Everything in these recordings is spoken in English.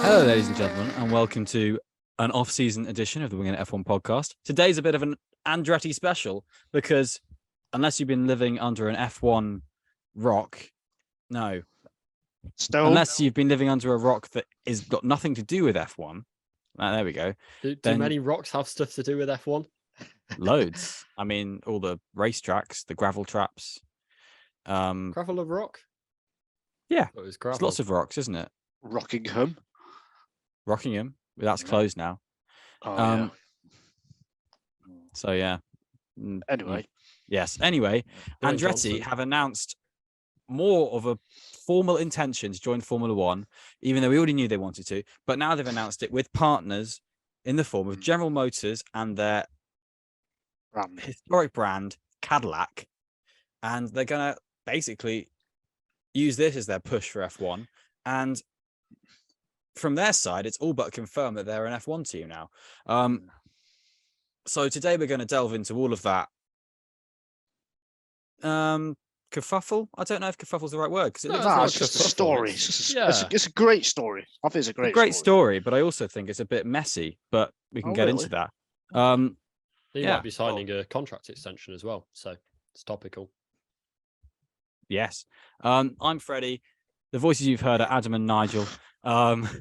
Hello, ladies and gentlemen, and welcome to an off-season edition of the Wing and F1 podcast. Today's a bit of an Andretti special because unless you've been living under an F1 rock, unless you've been living under a rock that has got nothing to do with F1, there we go. Do many rocks have stuff to do with F1? Loads. I mean, all the racetracks, the gravel traps. Gravel of rock? Yeah, It's gravel. It's lots of rocks, isn't it? Rockingham, that's closed now. yeah. So yeah. Anyway. Yes. Anyway, Dwayne Andretti Johnson. have announced more of a formal intention to join Formula One, even though we already knew they wanted to. But now they've announced it with partners in the form of General Motors and their historic brand, Cadillac. And they're going to basically use this as their push for F1. And from their side, it's all but confirmed that they're an F1 team now. So today we're going to delve into all of that. Kerfuffle? I don't know if kerfuffle's the right word because it's just a story. It's a great story. I think it's a great story, but I also think it's a bit messy. But we can get into that. He might be signing a contract extension as well, so it's topical. Yes. I'm Freddie. The voices you've heard are Adam and Nigel.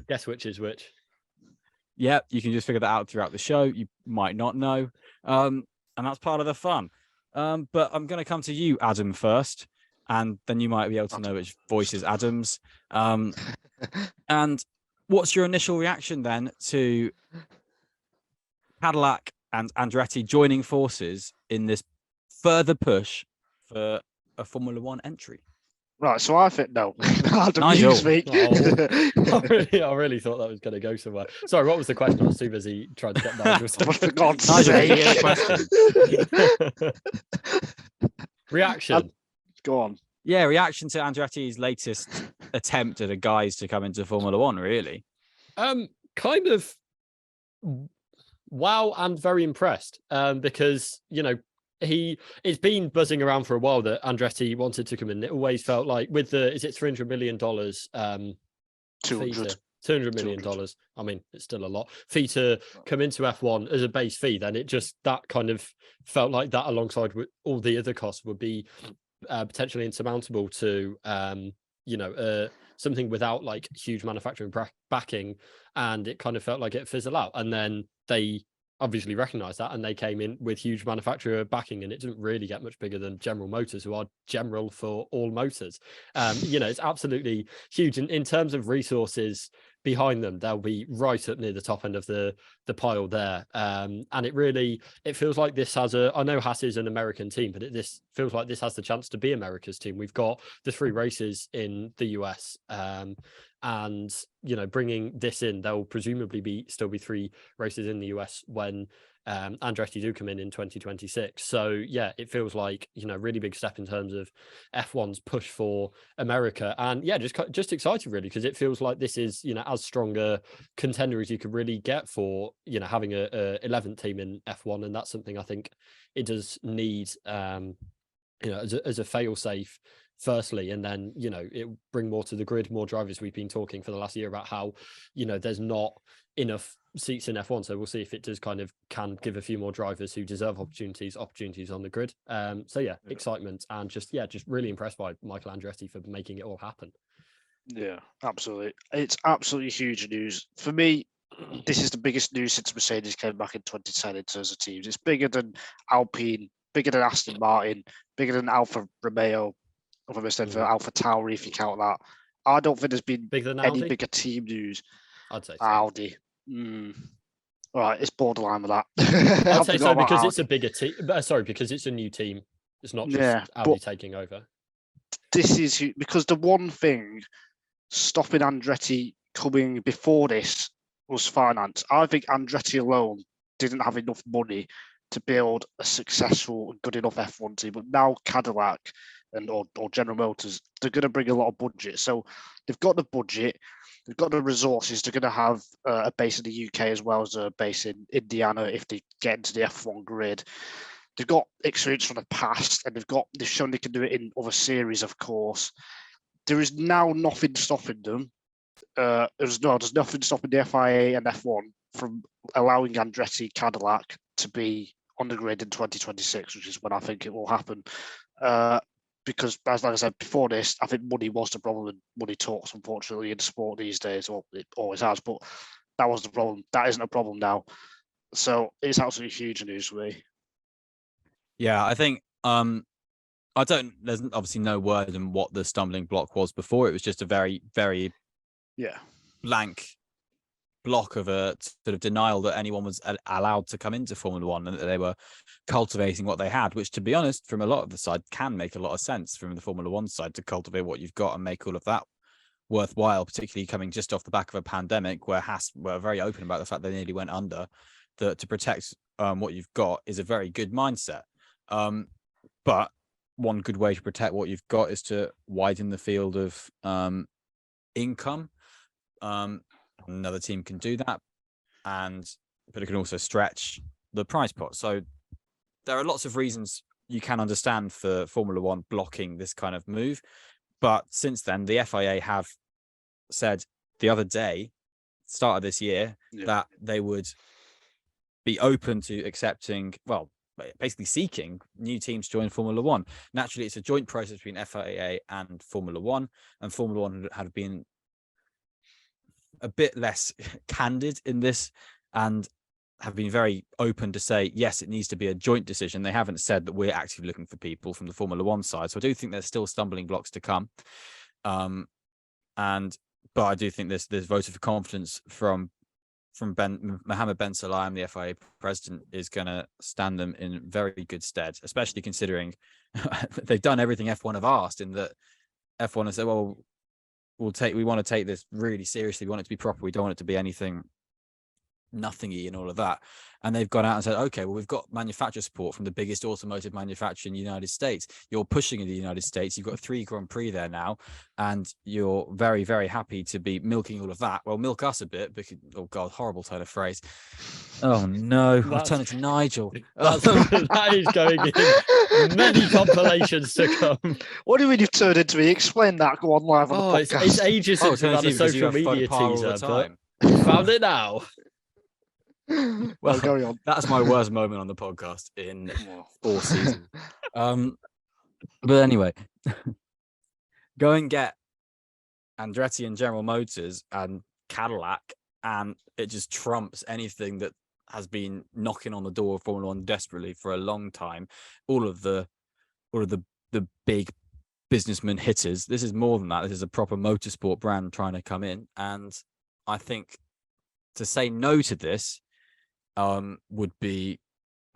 Guess which is which. Yeah, you can just figure that out throughout the show. You might not know. And that's part of the fun. But I'm going to come to you, Adam, first. And then you might be able to know which voice is Adam's. And what's your initial reaction then to Cadillac and Andretti joining forces in this further push for a Formula One entry? Right, so I think no. Nigel. I really thought that was going to go somewhere. Sorry, what was the question? I was too busy trying to get Nigel. For God's Nigel, sake. any question? Reaction. Go on. Yeah, reaction to Andretti's latest attempt at a guise to come into Formula One, really. Kind of wow and very impressed. Because, it's been buzzing around for a while that Andretti wanted to come in. It always felt like with is it $300 million? $200 million. I mean, it's still a lot. Fee to come into F1 as a base fee, then that kind of felt like that alongside with all the other costs would be potentially insurmountable to, something without like huge manufacturing backing. And it kind of felt like it fizzled out. And then they obviously recognized that and they came in with huge manufacturer backing, and it didn't really get much bigger than General Motors, who are general for all motors. It's absolutely huge in terms of resources behind them. They'll be right up near the top end of the pile there. And it feels like this has I know Haas is an American team, but this feels like this has the chance to be America's team. We've got the 3 races in the US, and bringing this in, there'll presumably still be 3 races in the US when Andretti do come in 2026. So yeah, it feels like really big step in terms of F1's push for America, and yeah, just excited really, because it feels like this is as strong a contender as you could really get for having a 11th team in F1, and that's something I think it does need as a fail safe. Firstly, and then it bring more to the grid, more drivers. We've been talking for the last year about how there's not enough seats in F1, so we'll see if it does can give a few more drivers who deserve opportunities on the grid. So yeah, excitement, and just really impressed by Michael Andretti for making it all happen. Yeah, absolutely. It's absolutely huge news for me. This is the biggest news since Mercedes came back in 2010 in terms of teams. It's bigger than Alpine, bigger than Aston Martin, bigger than Alfa Romeo, or instead for Alpha Tauri, if you count that. I don't think there's been any bigger team news. I'd say so. Audi. Right, it's borderline with that. I'd say so because it's a bigger team. Because it's a new team. It's not just Audi taking over. This is because the one thing stopping Andretti coming before this was finance. I think Andretti alone didn't have enough money to build a successful and good enough F1 team. But now Cadillac or General Motors, they're going to bring a lot of budget. So they've got the budget, they've got the resources. They're going to have a base in the UK as well as a base in Indiana if they get into the F1 grid. They've got experience from the past, and they've shown they can do it in other series, of course. There is now nothing stopping them there's nothing stopping the FIA and F1 from allowing Andretti-Cadillac to be on the grid in 2026, which is when I think it will happen. Because, as like I said before this, I think money was the problem, and money talks, unfortunately, in sport these days, or it always has, but that was the problem. That isn't a problem now. So it's absolutely huge news for me. Yeah, I think there's obviously no word on what the stumbling block was before. It was just a very, very blank block of a sort of denial that anyone was allowed to come into Formula One, and that they were cultivating what they had, which, to be honest, from a lot of the side can make a lot of sense from the Formula One side, to cultivate what you've got and make all of that worthwhile, particularly coming just off the back of a pandemic where Haas were very open about the fact they nearly went under. That to protect what you've got is a very good mindset. But one good way to protect what you've got is to widen the field of income. Another team can do that, but it can also stretch the prize pot. So there are lots of reasons you can understand for Formula One blocking this kind of move. But since then, the FIA have said the other day, start of this year, that they would be open to accepting, well, basically seeking new teams to join Formula One. Naturally, it's a joint process between FIA and Formula One, and Formula One have been a bit less candid in this and have been very open to say, yes, it needs to be a joint decision. They haven't said that we're actively looking for people from the Formula One side. So I do think there's still stumbling blocks to come. But I do think this vote of confidence from Mohammed Ben Sulayem, the FIA president, is going to stand them in very good stead, especially considering they've done everything F1 have asked, in that F1 has said, well, we want to take this really seriously. We want it to be proper. We don't want it to be anything nothingy and all of that. And they've gone out and said, okay, well, we've got manufacturer support from the biggest automotive manufacturer in the United States. You're pushing in the United States. You've got 3 Grand Prix there now, and you're very, very happy to be milking all of that. Well, milk us a bit, because, oh God, horrible turn of phrase. Oh no, I've turned into Nigel. That is going in many compilations to come. What do you mean you've turned into me? Explain that. Go on live on the podcast. It's ages since we've had a social media teaser, but you found it now. Well, carry on. That's my worst moment on the podcast in 4 seasons. But anyway, go and get Andretti and General Motors and Cadillac, and it just trumps anything that has been knocking on the door of Formula One desperately for a long time. All of the big businessman hitters. This is more than that. This is a proper motorsport brand trying to come in, and I think to say no to this would be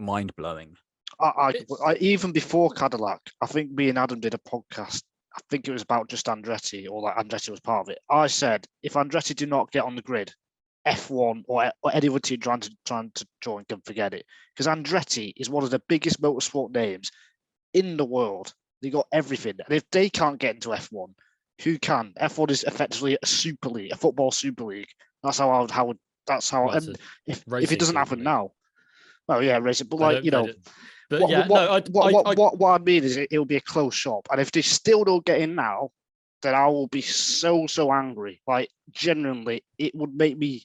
mind-blowing. I even before Cadillac, I think me and Adam did a podcast. I think it was about just Andretti, or like Andretti was part of it. I said, if Andretti do not get on the grid, F1 or any other team trying to join can forget it. Because Andretti is one of the biggest motorsport names in the world. They got everything. And if they can't get into F1, who can? F1 is effectively a super league, a football super league. That's how I would. That's how. Well, and if it doesn't happen now, well, yeah, racing. But like But what I mean is it'll be a close shop, and if they still don't get in now, then I will be so angry. Like genuinely, it would make me.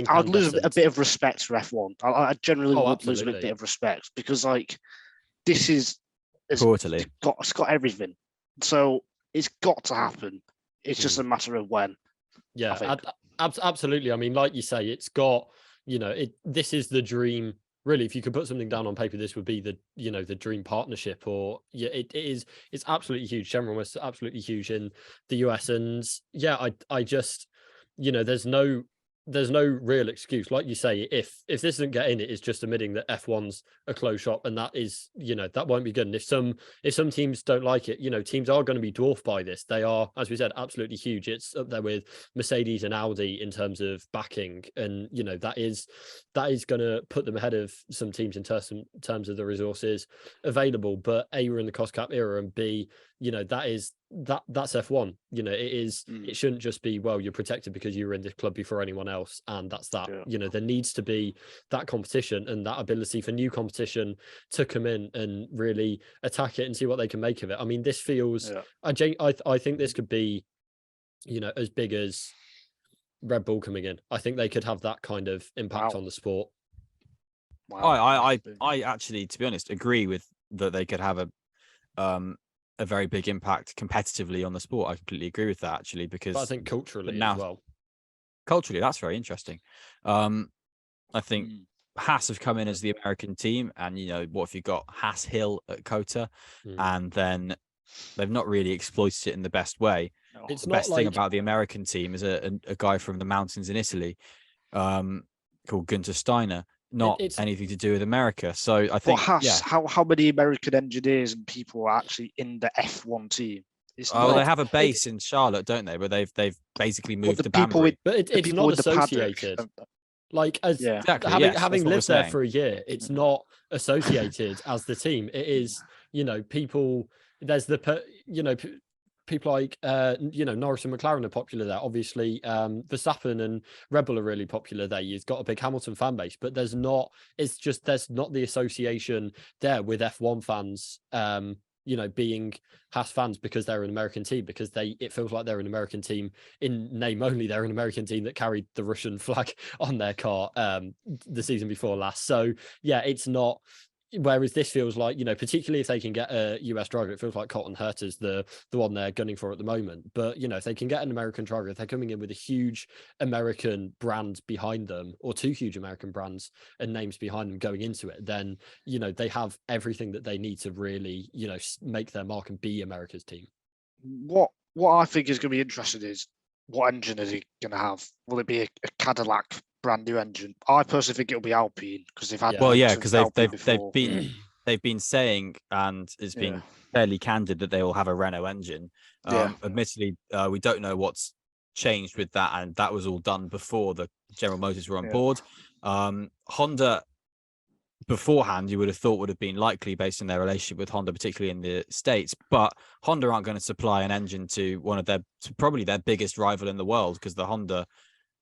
I'd lose a bit of respect for F1. I generally would lose a bit of respect, because like this is totally it's got everything, so it's got to happen. It's just a matter of when. Yeah, absolutely. I mean, like you say, it's got, this is the dream. Really, if you could put something down on paper, this would be the dream partnership. Or it's absolutely huge. General was absolutely huge in the US, and I just, there's no real excuse. Like you say, if this doesn't get in, it is just admitting that F1's a closed shop, and that is, that won't be good. And if some teams don't like it, teams are going to be dwarfed by this. They are, as we said, absolutely huge. It's up there with Mercedes and Audi in terms of backing, and that is going to put them ahead of some teams in terms of the resources available. But A, we're in the cost cap era, and B, that's F1. It shouldn't just be, well, you're protected because you were in this club before anyone else, and that's that. There needs to be that competition and that ability for new competition to come in and really attack it and see what they can make of it. I mean, this feels I think this could be as big as Red Bull coming in. I think they could have that kind of impact Wow. on the sport. Wow. I actually, to be honest, agree with that they could have a very big impact competitively on the sport. I completely agree with that, actually, because But I think culturally now as well. culturally that's very interesting. I think Mm. Haas have come in as the American team, and what if you got Haas Hill at Kota, and then they've not really exploited it in the best way. No. It's The not best thing like about the American team is a guy from the mountains in Italy, called Gunter Steiner. Not it's anything to do with America. So I But think, Haas, how many American engineers and people are actually in the F1 team? It's well, not. they have a base in Charlotte, don't they? But they've basically But moved the to people Banbury. but the it's people not in the paddock. associated. Like as Yeah. Exactly. having Yes, having that's what we're lived there saying. for a year, it's not associated as the team. It is, people. There's people like Norris and McLaren are popular there. Obviously, Verstappen and Red Bull are really popular there. You've got a big Hamilton fan base, but there's not the association there with F1 fans. Being Haas fans because they're an American team, because it feels like they're an American team in name only. They're an American team that carried the Russian flag on their car the season before last. So yeah, it's not. Whereas this feels like, particularly if they can get a US driver, it feels like Colton Herta's the one they're gunning for at the moment. But if they can get an American driver, if they're coming in with a huge American brand behind them, or two huge American brands and names behind them going into it, then they have everything that they need to really make their mark and be America's team. What I think is going to be interesting is what engine is he going to have? Will it be a Cadillac brand new engine? I personally think it'll be Alpine because they've had. Yeah. Well, yeah, looks because of Alpine they've been saying, and it's been Yeah. fairly candid, that they will have a Renault engine. Yeah. Admittedly, we don't know what's changed with that, and that was all done before the General Motors were on Yeah. board. Honda beforehand, you would have thought would have been likely based on their relationship with Honda, particularly in the States. But Honda aren't going to supply an engine to probably their biggest rival in the world, because the Honda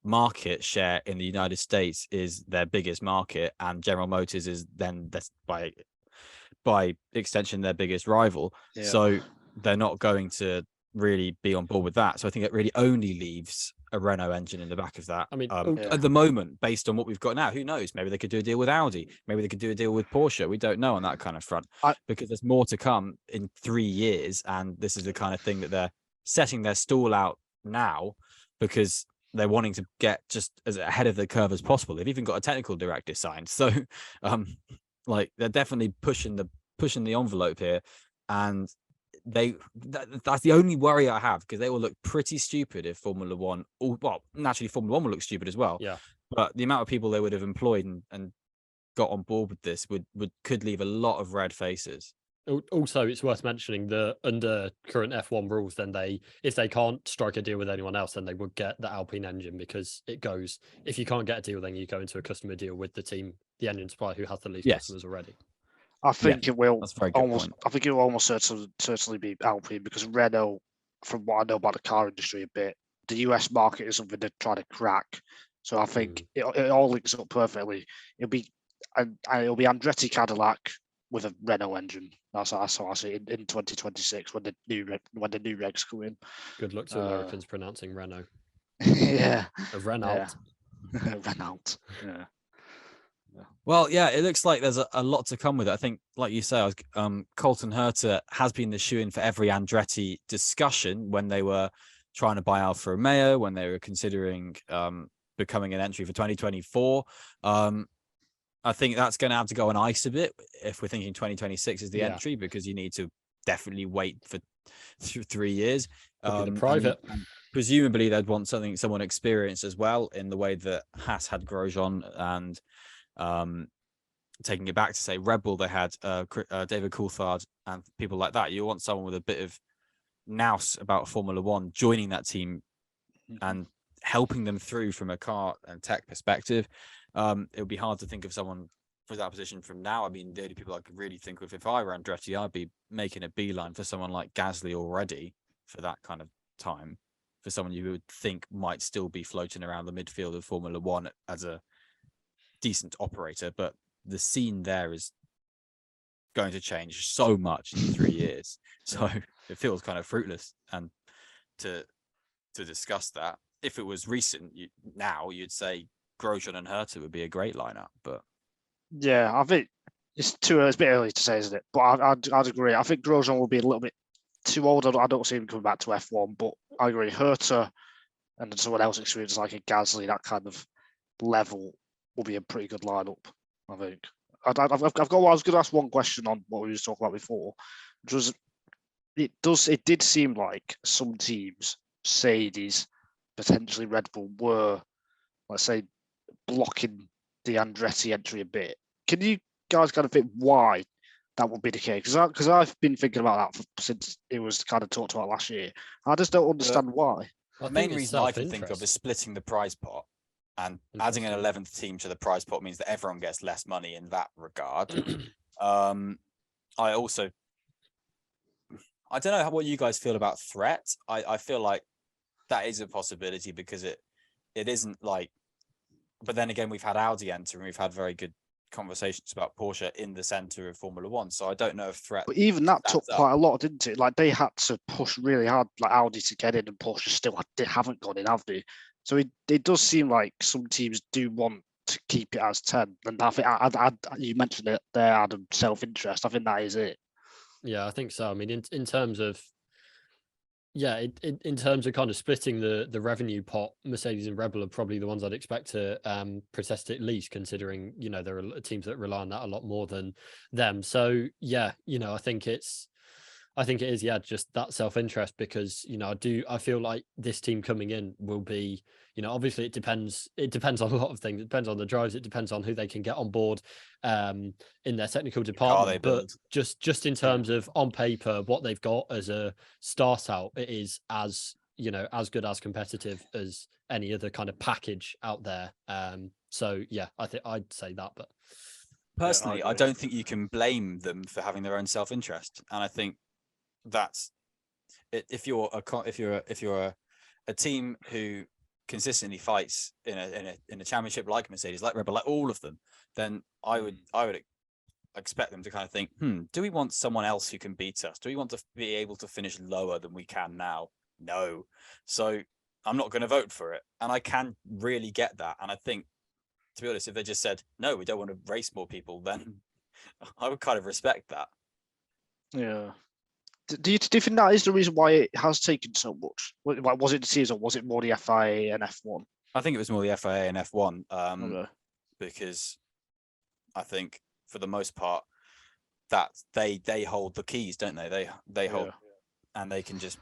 market share in the United States is their biggest market, and General Motors is then that's by extension their biggest rival. Yeah. So they're not going to really be on board with that. So I think it really only leaves a Renault engine in the back of that. I mean, at the moment, based on what we've got now, who knows? Maybe they could do a deal with Audi. Maybe they could do a deal with Porsche. We don't know on that kind of front, because there's more to come in 3 years, and this is the kind of thing that they're setting their stall out now, because they're wanting to get just as ahead of the curve as possible. They've even got a technical director signed, so they're definitely pushing the envelope here, and that's the only worry I have, because they will look pretty stupid if Formula One, naturally Formula One will look stupid as well. Yeah. But the amount of people they would have employed and got on board with this could leave a lot of red faces. Also, it's worth mentioning that under current F1 rules, then if they can't strike a deal with anyone else, then they would get the Alpine engine, because it goes, if you can't get a deal, then you go into a customer deal with the engine supplier who has the least customers already. I think it will That's a very good almost. point. I think it will almost certainly be Alpine, because Renault, from what I know about the car industry a bit, the US market is something they're trying to crack. So I think it all links up perfectly. It'll be Andretti-Cadillac with a Renault engine. That's how I see it in 2026 when the new regs come in. Good luck to Americans pronouncing Renault. Yeah. A Renault. Yeah. Renault. Yeah. Well, yeah, it looks like there's a lot to come with it. I think, like you say, Colton Herta has been the shoe-in for every Andretti discussion when they were trying to buy Alfa Romeo, when they were considering becoming an entry for 2024. I think that's going to have to go on ice a bit if we're thinking 2026 is the entry, because you need to definitely wait for 3 years. The private. And presumably they'd want someone experienced as well, in the way that Haas had Grosjean, and taking it back to say Red Bull, they had David Coulthard and people like that. You want someone with a bit of nous about Formula One joining that team and helping them through from a car and tech perspective. It would be hard to think of someone for that position from now. I mean, the only people I could really think of, if I were Andretti, I'd be making a beeline for someone like Gasly already for that kind of time, for someone you would think might still be floating around the midfield of Formula One as a decent operator. But the scene there is going to change so much in 3 years. So it feels kind of fruitless and to to discuss that. If it was recent, you'd say Grosjean and Herta would be a great lineup, but Yeah, I think it's a bit early to say, isn't it? But I'd agree. I think Grosjean will be a little bit too old. I don't see him coming back to F1, but I agree. Herta and then someone else experienced like a Gasly, that kind of level will be a pretty good lineup, I think. I was going to ask one question on what we were talking about before, which was it did seem like some teams, Mercedes, potentially Red Bull, were, let's say, blocking the Andretti entry a bit. Can you guys kind of think why that would be the case? Because I've been thinking about that since it was kind of talked about last year. I just don't understand why. The main reason I can think of is splitting the prize pot, and adding an 11th team to the prize pot means that everyone gets less money in that regard. I don't know what you guys feel about threat. I feel like that is a possibility because it isn't like, but then again, we've had Audi enter and we've had very good conversations about Porsche in the center of Formula One. So I don't know if threat. But even that took quite a lot, didn't it? Like they had to push really hard, like Audi to get in, and Porsche still haven't gone in, have they? So it does seem like some teams do want to keep it as 10. And I think you mentioned it there, Adam, self-interest. I think that is it. Yeah, I think so. I mean, in terms of, yeah, in terms of kind of splitting the revenue pot, Mercedes and Red Bull are probably the ones I'd expect to protest it least, considering, there are teams that rely on that a lot more than them. So yeah, I think it is, yeah, just that self-interest because, I feel like this team coming in will be, obviously it depends on a lot of things. It depends on the drivers. It depends on who they can get on board in their technical department. But just in terms of on paper, what they've got as a start out, it is as good, as competitive as any other kind of package out there. So yeah, I think I'd say that. But personally, I don't think you can blame them for having their own self-interest, and I think that's if you're a team who consistently fights in a championship like Mercedes, like Red Bull, like all of them, then I would expect them to kind of think, do we want someone else who can beat us? Do we want to be able to finish lower than we can now? No. So I'm not going to vote for it. And I can really get that. And I think, to be honest, if they just said, no, we don't want to race more people, then I would kind of respect that. Yeah. Do you think that is the reason why it has taken so much? Was it the season? Was it more the FIA and F1? I think it was more the FIA and F1 because I think for the most part that they hold the keys, don't they? They hold, and they can just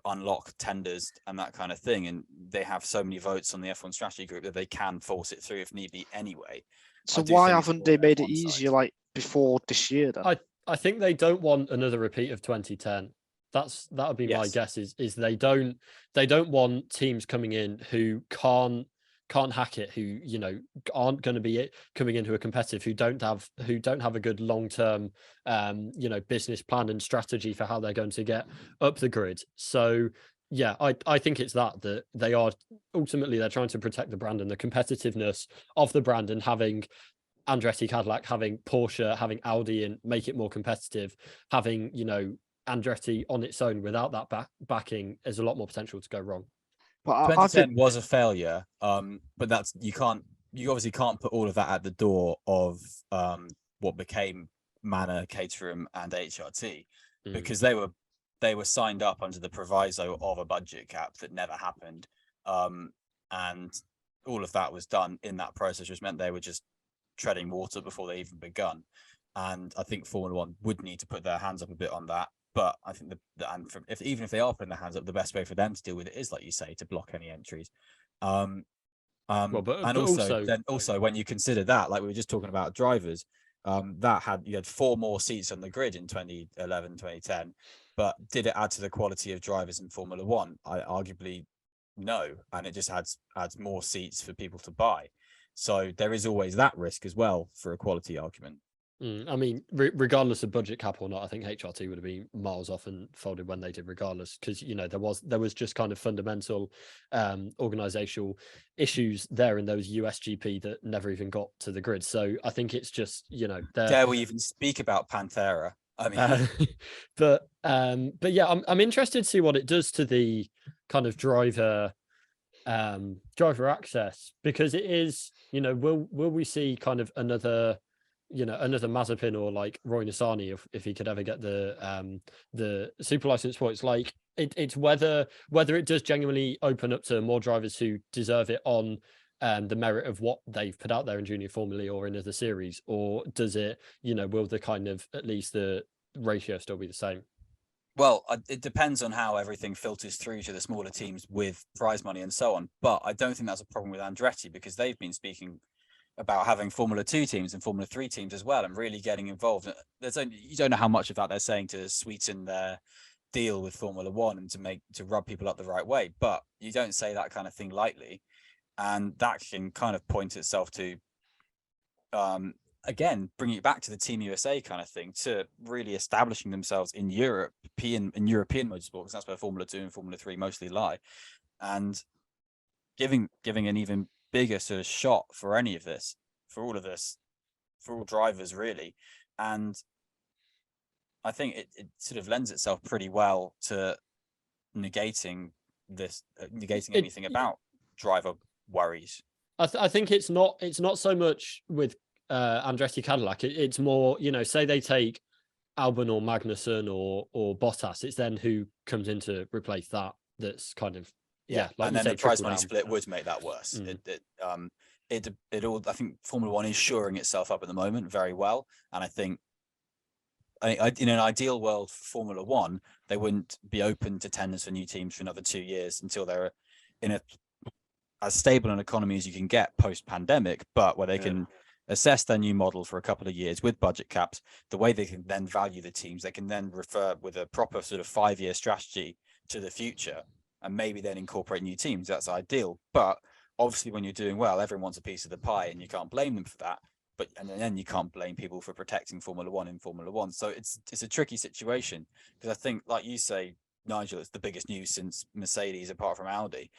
unlock tenders and that kind of thing, and they have so many votes on the F1 strategy group that they can force it through if need be anyway. So why haven't they made it easier like before this year then? I think they don't want another repeat of 2010. That would be my guess. Is they don't want teams coming in who can't hack it, who aren't going to be coming into a competitive, who don't have a good long-term business plan and strategy for how they're going to get up the grid. So yeah, I think it's that they are ultimately they're trying to protect the brand and the competitiveness of the brand, and having Andretti-Cadillac, having Porsche, having Audi, and make it more competitive. Having Andretti on its own without that backing, there's a lot more potential to go wrong. But 2010 was a failure, but you obviously can't put all of that at the door of what became Manor, Caterham, and HRT, because they were signed up under the proviso of a budget cap that never happened, and all of that was done in that process, which meant they were just treading water before they even begun. And I think Formula One would need to put their hands up a bit on that. But I think even if they are putting their hands up, the best way for them to deal with it is, like you say, to block any entries. Also when you consider that, like we were just talking about drivers, you had 4 more seats on the grid in 2011, 2010. But did it add to the quality of drivers in Formula One? Arguably no, and it just adds more seats for people to buy. So there is always that risk as well for a quality argument. I mean, regardless of budget cap or not, I think HRT would have been miles off and folded when they did, regardless, because there was just kind of fundamental organizational issues there in those USGP that never even got to the grid. So I think it's just dare we even speak about Pantera? I mean, but yeah, I'm interested to see what it does to the kind of driver access, because it is, will we see kind of another Mazepin or like Roy Nissany if he could ever get the super license points. Like it's whether it does genuinely open up to more drivers who deserve it on the merit of what they've put out there in junior formula or in other series, or does it, will the kind of, at least the ratio still be the same? Well, it depends on how everything filters through to the smaller teams with prize money and so on. But I don't think that's a problem with Andretti, because they've been speaking about having Formula 2 teams and Formula 3 teams as well, and really getting involved. You don't know how much of that they're saying to sweeten their deal with Formula 1 and to rub people up the right way. But you don't say that kind of thing lightly. And that can kind of point itself to, again, bringing it back to the Team USA kind of thing, to really establishing themselves in European motorsport, because that's where Formula 2 and Formula 3 mostly lie, and giving an even bigger sort of shot for any of this, for all drivers really. And I think it sort of lends itself pretty well to negating anything about driver worries. I think it's not so much with Andretti-Cadillac. It's more, say they take Albon or Magnussen or Bottas, it's then who comes in to replace that. That's kind of like, and then the prize money split would make that worse. It all, I think Formula 1 is shoring itself up at the moment very well, and I think in an ideal world for Formula 1, they wouldn't be open to tenders for new teams for another 2 years until they're in as stable an economy as you can get post-pandemic, but where they can assess their new model for a couple of years with budget caps. The way they can then value the teams, they can then refer with a proper sort of 5-year strategy to the future, and maybe then incorporate new teams. That's ideal. But obviously when you're doing well, everyone wants a piece of the pie, and you can't blame them for that. And then you can't blame people for protecting Formula 1 in Formula 1. So it's a tricky situation, because I think, like you say, Nigel, it's the biggest news since Mercedes, apart from Audi.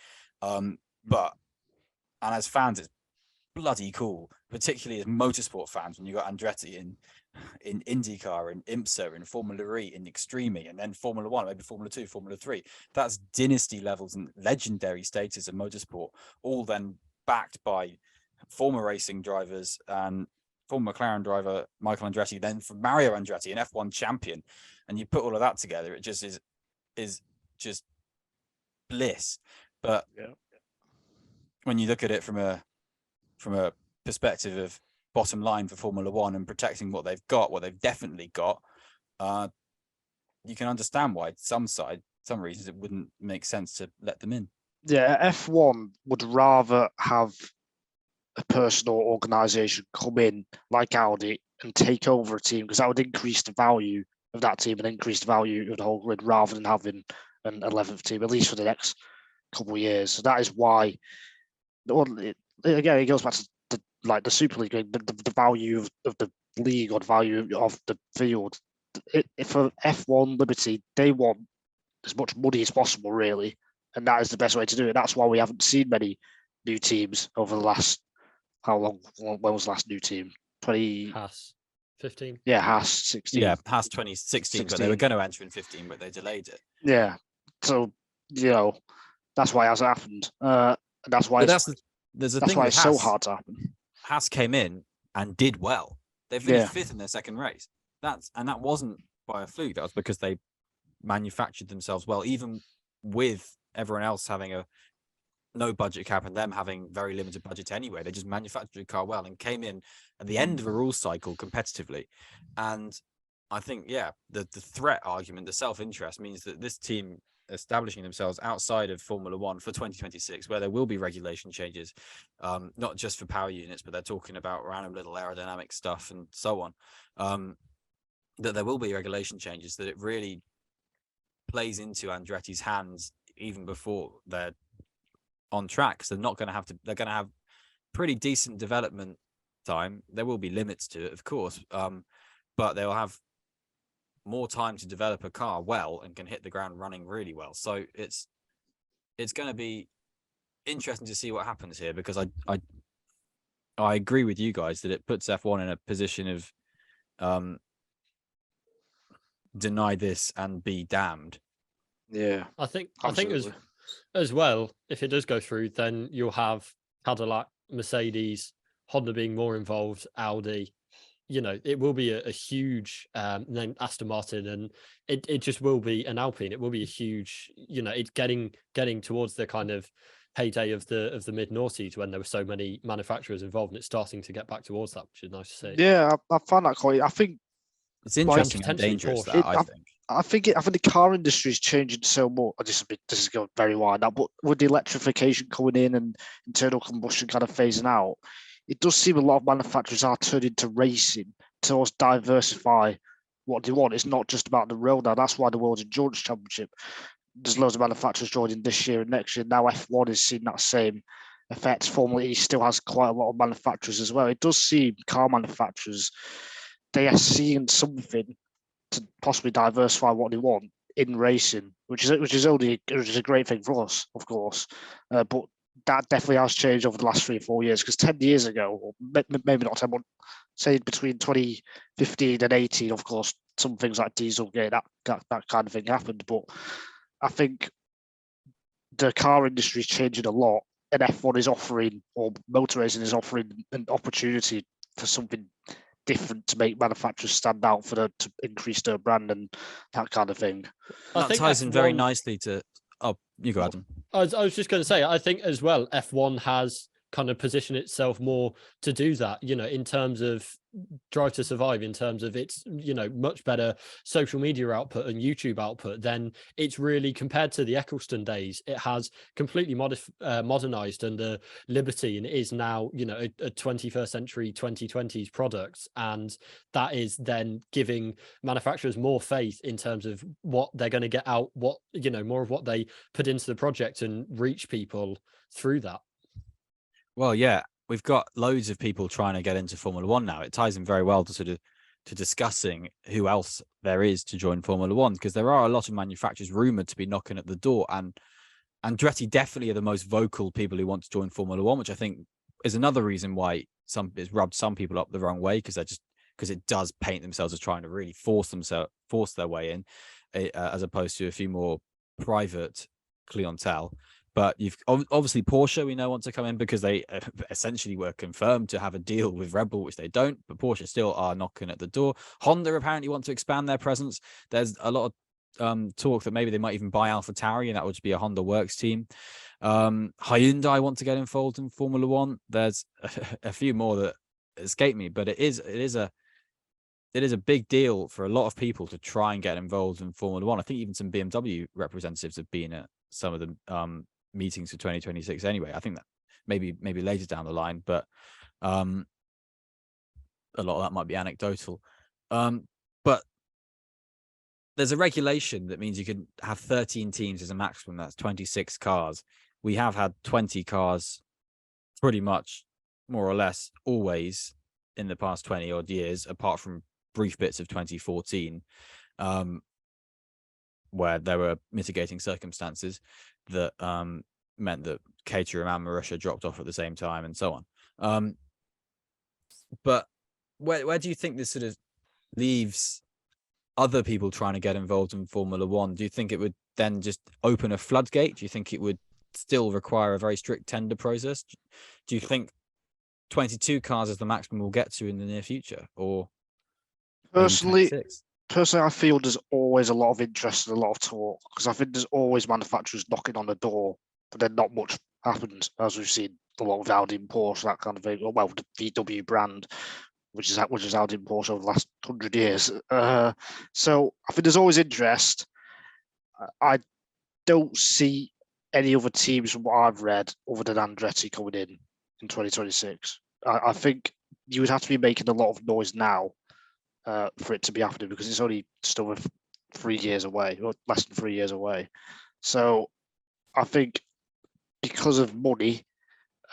And as fans, it's bloody cool, particularly as motorsport fans, when you got Andretti in IndyCar, in IMSA, in Formula E, in Extreme, and then Formula 1, maybe Formula 2, Formula 3. That's dynasty levels and legendary status of motorsport, all then backed by former racing drivers and former McLaren driver Michael Andretti, then from Mario Andretti, an F1 champion. And you put all of that together, it just is just bliss. But when you look at it from a perspective of bottom line for Formula 1 and protecting what they've definitely got, you can understand why some reasons it wouldn't make sense to let them in. Yeah, F1 would rather have a person or organisation come in like Audi and take over a team, because that would increase the value of that team and increase the value of the whole grid, rather than having an 11th team, at least for the next couple of years. So that is why, again, it goes back to the Super League, the value of the league or the value of the field. For F1 Liberty, they want as much money as possible, really, and that is the best way to do it. That's why we haven't seen many new teams over the last, how long? When was the last new team? 20 Haas 15. Yeah, Haas 16. Yeah, Haas 2016, but they were going to enter in 15, but they delayed it. Yeah, so that's why it hasn't happened. That's why that's why it's so hard to happen. Haas came in and did well. They finished 5th in their second race. That wasn't by a fluke. That was because they manufactured themselves well, even with everyone else having no budget cap and them having very limited budget anyway. They just manufactured a car well and came in at the end of a rules cycle competitively. And I think, the threat argument, the self-interest, means that this team establishing themselves outside of Formula 1 for 2026, where there will be regulation changes, not just for power units, but they're talking about random little aerodynamic stuff and so on, that there will be regulation changes, that it really plays into Andretti's hands even before they're on track. So they're going to have pretty decent development time. There will be limits to it, of course, but they'll have more time to develop a car well and can hit the ground running really well. So it's going to be interesting to see what happens here, because I agree with you guys that it puts F1 in a position of deny this and be damned. Yeah, I think as well, if it does go through, then you'll have Cadillac, Mercedes, Honda being more involved, Audi. It will be a huge then Aston Martin, and it just will be an Alpine. It will be a huge, it's getting towards the kind of heyday of the mid noughties when there were so many manufacturers involved, and it's starting to get back towards that, which is nice to see. Yeah, I find that quite. I think It's interesting and potentially dangerous. Porsche. That I think. I think the car industry is changing so much. This is going very wide now, but with the electrification coming in and internal combustion kind of phasing out, it does seem a lot of manufacturers are turning to racing to also diversify what they want. It's not just about the road now. That's why the World Endurance Championship, there's loads of manufacturers joining this year and next year. Now F1 is seeing that same effect. Formula E still has quite a lot of manufacturers as well. It does seem car manufacturers, they are seeing something to possibly diversify what they want in racing, which is a great thing for us, of course. But that definitely has changed over the last 3 or 4 years. Because 10 years ago, or maybe not 10, but say between 2015 and 18, of course, some things like Dieselgate, that kind of thing happened. But I think the car industry is changing a lot, and F1 is offering, or motor racing is offering, an opportunity for something different to make manufacturers stand out to increase their brand and that kind of thing. That ties in very nicely to. Oh, you go, Adam. I was just going to say, I think as well, F1 has kind of positioned itself more to do that, in terms of Drive to Survive, in terms of its, much better social media output and YouTube output. Then it's really, compared to the Eccleston days, it has completely modernized under Liberty, and it is now, a 21st century 2020s product. And that is then giving manufacturers more faith in terms of what they're going to get out, what, more of what they put into the project and reach people through that. Well, yeah, we've got loads of people trying to get into Formula One now. It ties in very well to discussing who else there is to join Formula One, because there are a lot of manufacturers rumored to be knocking at the door, and Andretti definitely are the most vocal people who want to join Formula One, which I think is another reason why it's rubbed some people up the wrong way, because it does paint themselves as trying to really force their way in, as opposed to a few more private clientele. But you've obviously Porsche, we know, want to come in because they essentially were confirmed to have a deal with Red Bull, which they don't. But Porsche still are knocking at the door. Honda apparently want to expand their presence. There's a lot of talk that maybe they might even buy AlphaTauri, and that would just be a Honda Works team. Hyundai want to get involved in Formula One. There's a few more that escape me, but it is a big deal for a lot of people to try and get involved in Formula One. I think even some BMW representatives have been at some of the meetings for 2026 anyway. I think that maybe later down the line, but a lot of that might be anecdotal. But there's a regulation that means you can have 13 teams as a maximum. That's 26 cars. We have had 20 cars pretty much more or less always in the past 20 odd years, apart from brief bits of 2014, where there were mitigating circumstances that meant that Caterham and Marussia dropped off at the same time, and so on. But where do you think this sort of leaves other people trying to get involved in Formula One? Do you think it would then just open a floodgate? Do you think it would still require a very strict tender process? Do you think 22 cars is the maximum we'll get to in the near future, or personally, I feel there's always a lot of interest and a lot of talk, because I think there's always manufacturers knocking on the door, but then not much happens, as we've seen a lot of Audi and Porsche, that kind of thing. Well, the VW brand, which is Audi and Porsche over the last 100 years. So I think there's always interest. I don't see any other teams from what I've read other than Andretti coming in 2026. I think you would have to be making a lot of noise now for it to be happening, because it's only still 3 years away, or less than 3 years away. So I think because of money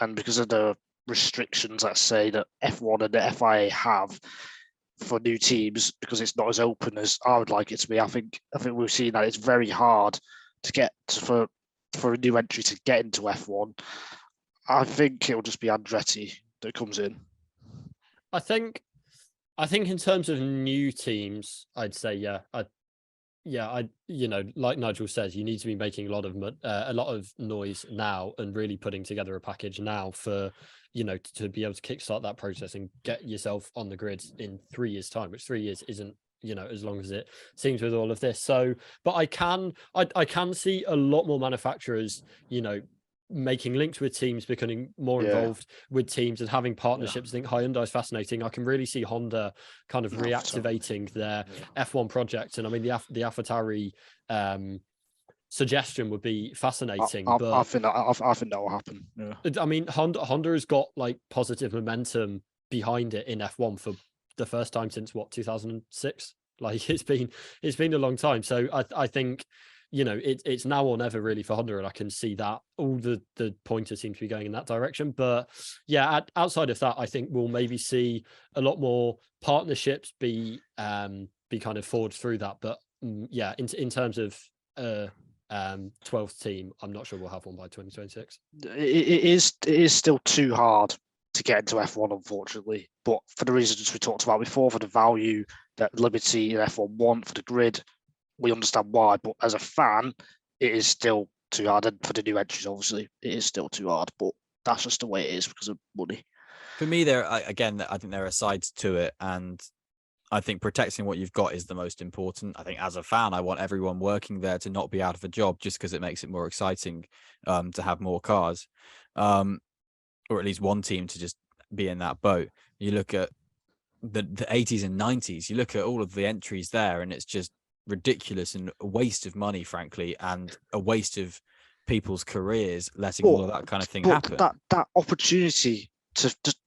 and because of the restrictions, let's say, that F1 and the FIA have for new teams, because it's not as open as I would like it to be, I think we've seen that it's very hard to get for a new entry to get into F1. I think it'll just be Andretti that comes in. I think in terms of new teams, I'd say, yeah, like Nigel says, you need to be making a lot of noise now and really putting together a package now for, to be able to kickstart that process and get yourself on the grid in 3 years' time, which 3 years isn't, as long as it seems with all of this. So, but I can see a lot more manufacturers, making links with teams, becoming more involved with teams and having partnerships. I think Hyundai is fascinating. I can really see Honda kind of reactivating their F1 project. And I mean, the AlphaTauri suggestion would be fascinating. I think that will happen. Yeah. I mean, Honda has got like positive momentum behind it in F1 for the first time since 2006. Like it's been a long time. So I think, it's now or never really for Honda, and I can see that all the pointers seem to be going in that direction. But yeah, outside of that, I think we'll maybe see a lot more partnerships be kind of forged through that. But yeah, in terms of 12th team, I'm not sure we'll have one by 2026. It is still too hard to get into F1, unfortunately. But for the reasons we talked about before, for the value that Liberty and F1 want for the grid, we understand why. But as a fan, it is still too hard. And for the new entries, obviously, it is still too hard. But that's just the way it is because of money. For me, I think there are sides to it, and I think protecting what you've got is the most important. I think as a fan, I want everyone working there to not be out of a job just because it makes it more exciting to have more cars, or at least one team to just be in that boat. You look at the 80s and 90s, you look at all of the entries there, and it's just ridiculous and a waste of money, frankly, and a waste of people's careers letting all of that kind of thing happen. That opportunity to just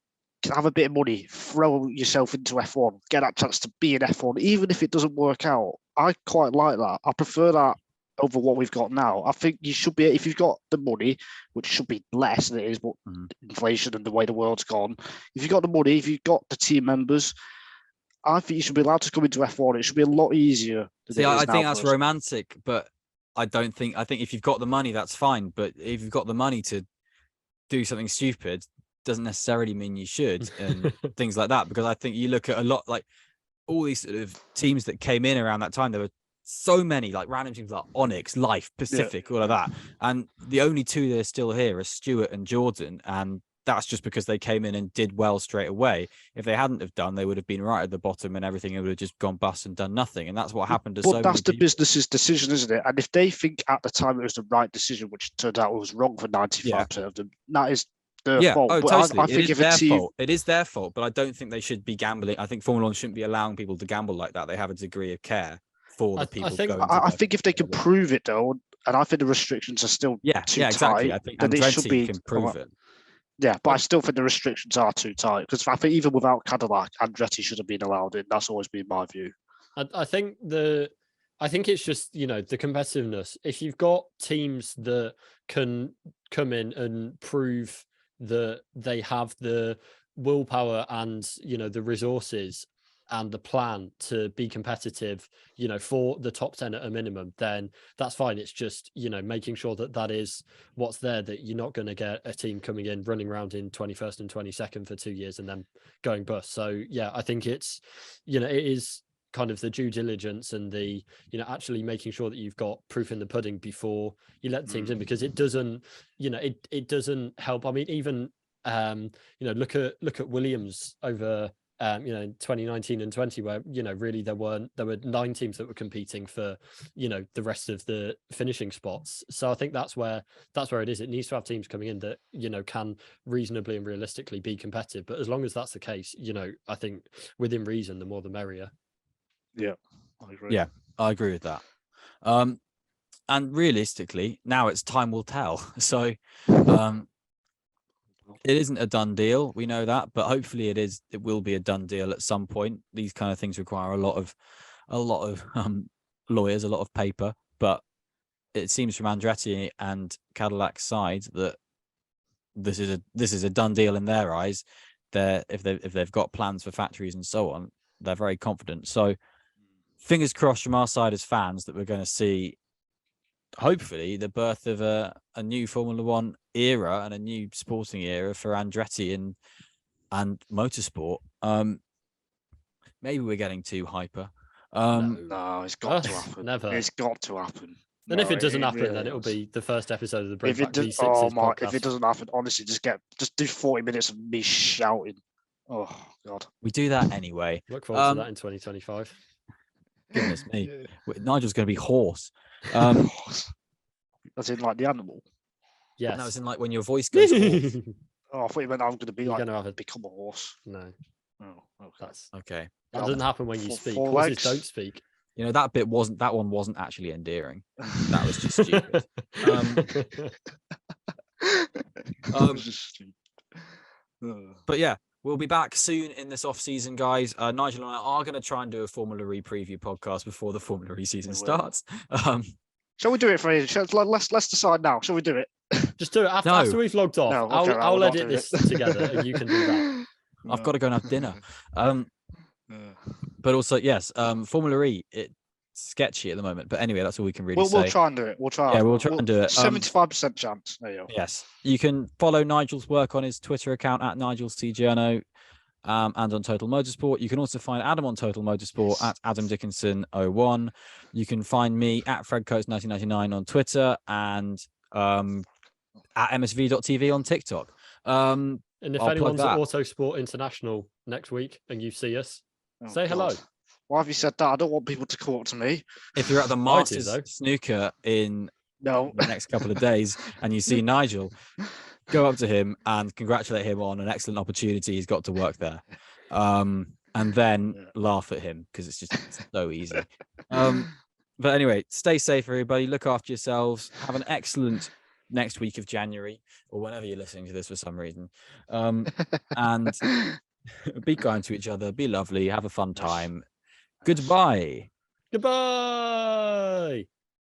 have a bit of money, throw yourself into F1, get that chance to be in F1, even if it doesn't work out. I quite like that. I prefer that over what we've got now. I think you should be, if you've got the money, which should be less than it is, but inflation and the way the world's gone, if you've got the money, if you've got the team members, I think you should be allowed to come into F1. It should be a lot easier. See, I think that's romantic, but I think if you've got the money, that's fine. But if you've got the money to do something stupid, doesn't necessarily mean you should, and things like that. Because I think you look at a lot, like all these sort of teams that came in around that time, there were so many like random teams like Onyx, Life, Pacific, all of that. And the only two that are still here are Stewart and Jordan. And that's just because they came in and did well straight away. If they hadn't have done, they would have been right at the bottom and everything would have just gone bust and done nothing. And that's what happened to so many people. But that's the business's decision, isn't it? And if they think at the time it was the right decision, which turned out was wrong for 95% of them, that is their fault. Oh, but totally. I think it is their fault. It is their fault, but I don't think they should be gambling. I think Formula One shouldn't be allowing people to gamble like that. They have a degree of care for the people going. I think if they can prove it, though, and I think the restrictions are still too exactly. tight, I think then it should be can prove it. Yeah, but I still think the restrictions are too tight because I think even without Cadillac, Andretti should have been allowed in. That's always been my view. I think it's just, the competitiveness. If you've got teams that can come in and prove that they have the willpower and, the resources and the plan to be competitive, for the top 10 at a minimum, then that's fine. It's just, making sure that is what's there, that you're not going to get a team coming in, running around in 21st and 22nd for 2 years and then going bust. So yeah, I think it's, it is kind of the due diligence and the, actually making sure that you've got proof in the pudding before you let the teams in, because it doesn't, it doesn't help. I mean, even, look at Williams over, in 2019 and 20, where really there were 9 teams that were competing for the rest of the finishing spots. So I think that's where it is. It needs to have teams coming in that can reasonably and realistically be competitive. But as long as that's the case, I think within reason, the more the merrier. Yeah, I agree. Yeah, I agree with that. And realistically, now it's time will tell. So it isn't a done deal, we know that, but hopefully it will be a done deal at some point. These kind of things require a lot of lawyers, a lot of paper, but it seems from Andretti and Cadillac's side that this is a done deal in their eyes. If they've got plans for factories and so on, they're very confident. So fingers crossed from our side as fans that we're going to see, hopefully, the birth of a new Formula One era and a new sporting era for Andretti and motorsport. Maybe we're getting too hyper. No, it's got to happen. Never. It's got to happen. And if it doesn't happen, really then it'll is. be the first episode of the Bring If it Back does, V6's podcast. if it doesn't happen, honestly, just do 40 minutes of me shouting. Oh God. We do that anyway. Look forward to that in 2025. Goodness me. Nigel's going to be hoarse. As in like the animal. Yes. No, it's in like when your voice goes hoarse. Oh, I thought you meant I'm going to be You're like gonna have a become a horse. no. Oh, okay. That's Okay. that doesn't happen when you Four- speak. four Horses legs. don't speak. You know, that one wasn't actually endearing. That was just stupid. But yeah, we'll be back soon in this off season, guys. Nigel and I are going to try and do a Formula E preview podcast before the Formula E season We will. starts. Shall we do it, Freddie? Let's decide now. Shall we do it? Just do it after, No. after we've logged off. No, okay, right, I'll we're not edit doing this it. together and you can do that. I've got to go and have dinner. But also, yes, Formula E, it's sketchy at the moment. But anyway, that's all we can really say. We'll try and do it. We'll try. Yeah, we'll try and do it. 75% chance. There you go. Yes, you can follow Nigel's work on his Twitter account at NigelCGerno, and on Total Motorsport. You can also find Adam on Total Motorsport at Adam Dickinson01. You can find me at FredCoates1999 on Twitter and at MSV.tv on TikTok. And if I'll plug anyone's at that. Autosport International next week and you see us, Oh, say hello. God. Why have you said that? I don't want people to come up to me. If you're at the I do, Masters though. snooker in No. the next couple of days and you see Nigel, go up to him and congratulate him on an excellent opportunity he's got to work there. And then laugh at him because it's so easy. But anyway, stay safe, everybody. Look after yourselves. Have an excellent next week of January or whenever you're listening to this for some reason. And be kind to each other. Be lovely. Have a fun time. Goodbye. Goodbye.